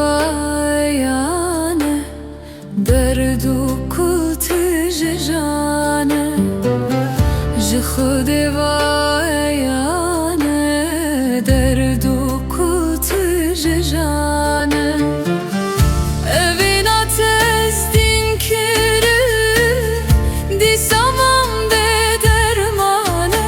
vayane derdu kut jane ji khud vayane derdu kut jane evina tez din kiri di samam de dermane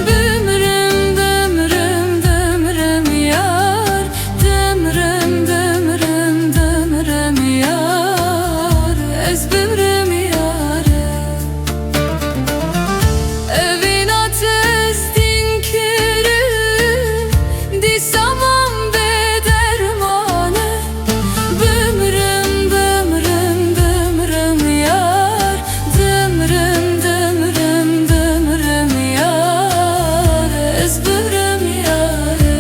bümrüm demrem demrem yar demrem demrem demrem yar ez bümrüm yare evina tez din kiri di samam de dermane bümrüm demrem demrem yar demrem demrem demrem yar ez bümrüm yare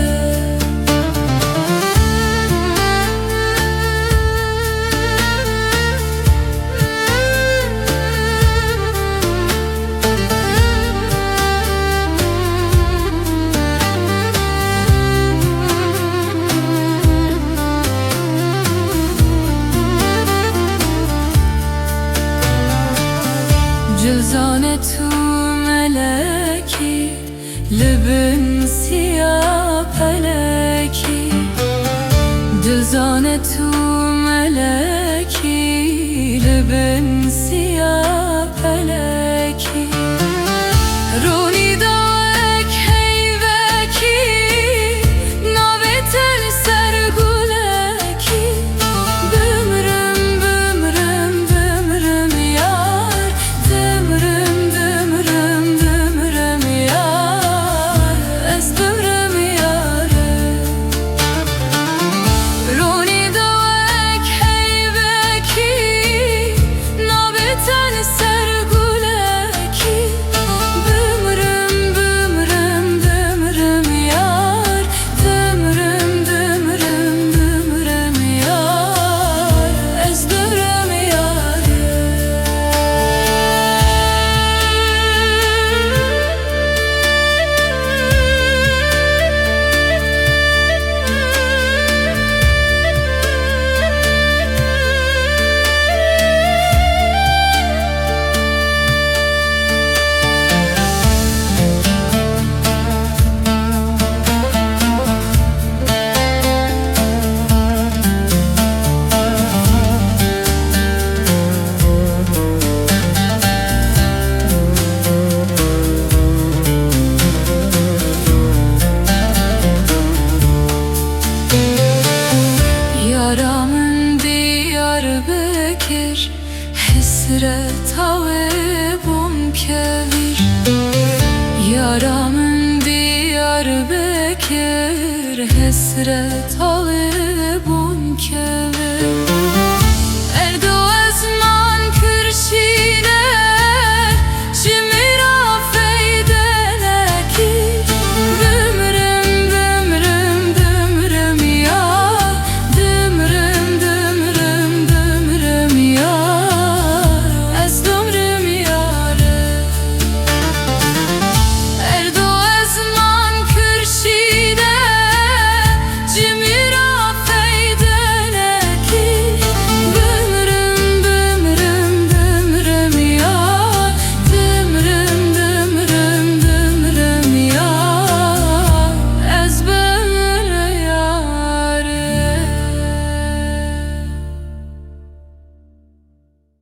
Cüzane tu meleki Libin siyah peleki Cüzane tu meleki Libin siyah peleki Runi daek heyveki Navetel serguleki Bümrüm bümrüm bümrüm yar Demrem demrem demrem yar ez bümrüm yare Runi daek heyveki Navetel serguleki Bümrüm bümrüm demrem yar Demrem demrem demrem yar ez bümrüm yare Yaramın Diyarbakır Hesret havebum kevir Yaramın Diyarbakır Hesret